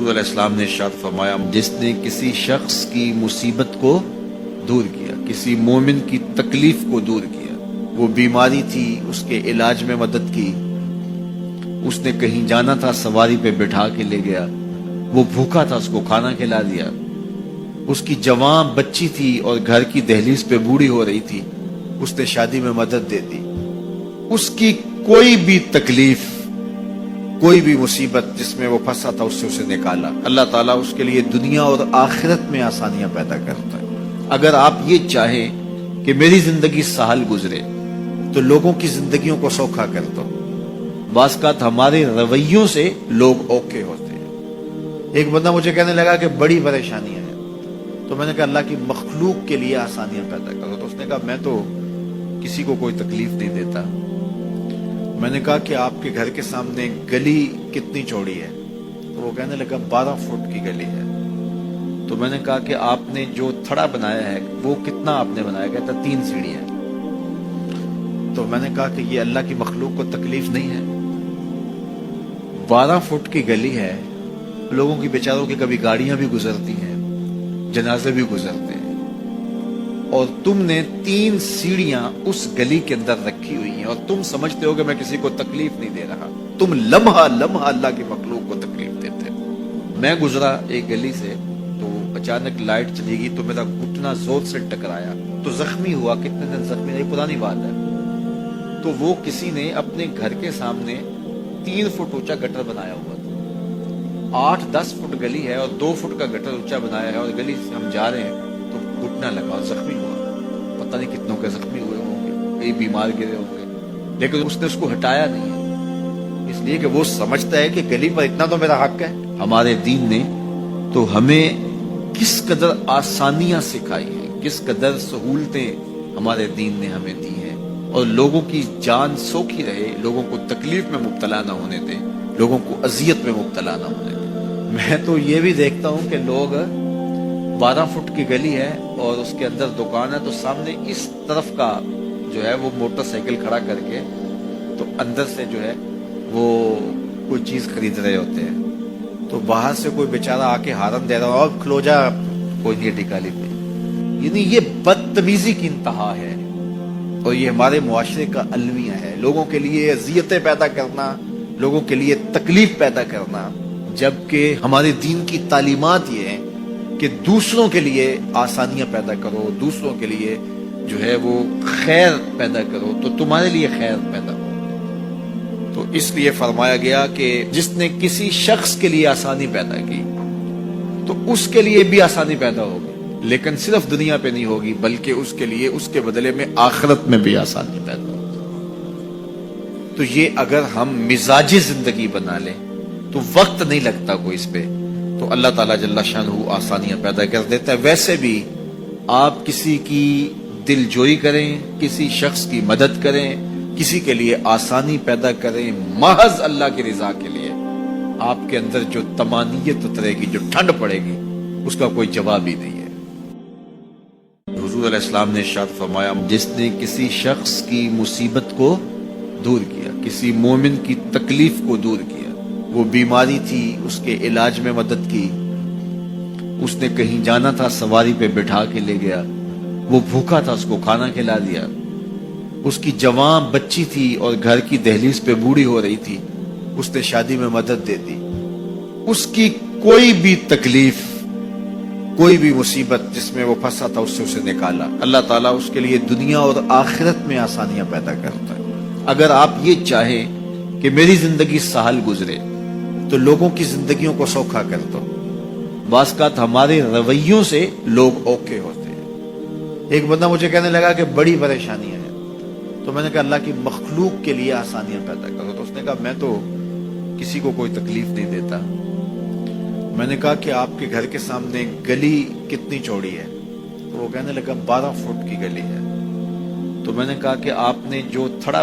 حضور علیہ السلام نے ارشاد فرمایا، جس نے کسی شخص کی مصیبت کو دور کیا، کسی مومن کی تکلیف کو دور کیا، وہ بیماری تھی اس کے علاج میں مدد کی، اس نے کہیں جانا تھا سواری پہ بٹھا کے لے گیا، وہ بھوکا تھا اس کو کھانا کھلا دیا، اس کی جوان بچی تھی اور گھر کی دہلیز پہ بوڑھی ہو رہی تھی، اس نے شادی میں مدد دے دی، اس کی کوئی بھی تکلیف، کوئی بھی مصیبت جس میں وہ پھنسا تھا اس سے اسے نکالا۔ اللہ تعالیٰ اس کے لیے دنیا اور آخرت میں آسانیاں پیدا کرتا ہے۔ اگر آپ یہ چاہیں کہ میری زندگی سہل گزرے تو لوگوں کی زندگیوں کو سوکھا کر دو۔ بعض اوقات ہمارے رویوں سے لوگ اوکے ہوتے ہیں۔ ایک بندہ مجھے کہنے لگا کہ بڑی پریشانیاں ہیں، تو میں نے کہا اللہ کی مخلوق کے لیے آسانیاں پیدا کرو۔ تو اس نے کہا میں تو کسی کو کوئی تکلیف نہیں دیتا۔ میں نے کہا کہ آپ کے گھر کے سامنے گلی کتنی چوڑی ہے؟ تو وہ کہنے لگا 12 فٹ کی گلی ہے۔ تو میں نے کہا کہ آپ نے جو تھڑا بنایا ہے وہ کتنا آپ نے بنایا؟ کہتا 3 سیڑھیاں۔ تو میں نے کہا کہ یہ اللہ کی مخلوق کو تکلیف نہیں ہے؟ 12 فٹ کی گلی ہے، لوگوں کی بیچاروں کی کبھی گاڑیاں بھی گزرتی ہیں، جنازے بھی گزرتے ہیں، اور تم نے 3 سیڑھیاں اس گلی کے اندر رکھی ہوئی ہیں، اور تم سمجھتے ہو کہ میں کسی کو تکلیف نہیں دے رہا۔ تم لمحہ لمحہ اللہ کی مخلوق کو تکلیف دیتے ہو۔ میں گزرا ایک گلی سے تو اچانک لائٹ چلی گئی تو میرا گھٹنا زور سے ٹکرایا تو زخمی ہوا۔ کتنے دن زخمی رہی پرانی بات ہے۔ تو وہ کسی نے اپنے گھر کے سامنے 3 فٹ اونچا گٹر بنایا ہوا تھا۔ 8-10 فٹ گلی ہے اور 2 فٹ کا گٹر اونچا بنایا ہے، اور گلی سے ہم جا رہے ہیں تو گھٹنا لگا اور زخمی ہوا۔ پتہ نہیں کتنوں کے زخمی ہوئے ہوں گے، کئی بیمار گرے ہوں گے، لیکن اس نے اس کو ہٹایا نہیں ہے، اس لیے کہ وہ سمجھتا ہے کہ گلی پر اتنا تو میرا حق ہے۔ ہمارے دین نے تو ہمیں کس قدر آسانیاں سکھائی ہیں، کس قدر سہولتیں ہمارے دین نے ہمیں دی ہیں، اور لوگوں کی جان سوکھی رہے، لوگوں کو تکلیف میں مبتلا نہ ہونے دیں، لوگوں کو اذیت میں مبتلا نہ ہونے دیں۔ میں تو یہ بھی دیکھتا ہوں کہ لوگ 12 فٹ کی گلی ہے اور اس کے اندر دکان ہے، تو سامنے اس طرف کا جو ہے وہ موٹر سائیکل کھڑا کر کے تو اندر سے جو ہے وہ کوئی چیز خرید رہے ہوتے ہیں، تو باہر سے کوئی بیچارہ آ کے ہارن دے رہا ہو، اور کھلو جا، کوئی نہیں ٹکالی پہ۔ یعنی یہ بدتمیزی کی انتہا ہے، اور یہ ہمارے معاشرے کا المیہ ہے، لوگوں کے لیے اذیتیں پیدا کرنا، لوگوں کے لیے تکلیف پیدا کرنا، جبکہ ہمارے دین کی تعلیمات یہ ہیں کہ دوسروں کے لیے آسانیاں پیدا کرو، دوسروں کے لیے جو ہے وہ خیر پیدا کرو تو تمہارے لیے خیر پیدا ہو۔ تو اس لیے فرمایا گیا کہ جس نے کسی شخص کے لیے آسانی پیدا کی تو اس کے لیے بھی آسانی پیدا ہوگی، لیکن صرف دنیا پہ نہیں ہوگی بلکہ اس کے لیے اس کے بدلے میں آخرت میں بھی آسانی پیدا ہوگی۔ تو یہ اگر ہم مزاجی زندگی بنا لیں تو وقت نہیں لگتا کوئی اس پہ، تو اللہ تعالیٰ جل شانہ آسانیاں پیدا کر دیتا ہے۔ ویسے بھی آپ کسی کی دل جوئی کریں، کسی شخص کی مدد کریں، کسی کے لیے آسانی پیدا کریں محض اللہ کی رضا کے لیے، آپ کے اندر جو طمانینت اترے گی، جو ٹھنڈ پڑے گی، اس کا کوئی جواب ہی نہیں ہے۔ حضور علیہ السلام نے ارشاد فرمایا، جس نے کسی شخص کی مصیبت کو دور کیا، کسی مومن کی تکلیف کو دور کیا، وہ بیماری تھی اس کے علاج میں مدد کی، اس نے کہیں جانا تھا سواری پہ بٹھا کے لے گیا، وہ بھوکا تھا اس کو کھانا کھلا دیا، اس کی جوان بچی تھی اور گھر کی دہلیز پہ بوڑھی ہو رہی تھی، اس نے شادی میں مدد دے دی، اس کی کوئی بھی تکلیف، کوئی بھی مصیبت جس میں وہ پھنسا تھا اس سے اسے نکالا۔ اللہ تعالیٰ اس کے لیے دنیا اور آخرت میں آسانیاں پیدا کرتا ہے۔ اگر آپ یہ چاہیں کہ میری زندگی سہل گزرے تو لوگوں کی زندگیوں کو سوکھا کر دو۔ بعض اوقات ہمارے رویوں سے لوگ اوکے ہوتے ہیں۔ ایک بندہ مجھے کہنے لگا کہ بڑی پریشانیاں ہیں، تو میں نے کہا اللہ کی مخلوق کے لیے آسانیاں پیدا کرو۔ تو اس نے کہا میں تو کسی کو کوئی تکلیف نہیں دیتا۔ میں نے کہا کہ آپ کے گھر کے سامنے گلی کتنی چوڑی ہے؟ تو وہ کہنے لگا 12 فٹ کی گلی ہے۔ تو میں نے کہا کہ آپ نے جو تھڑا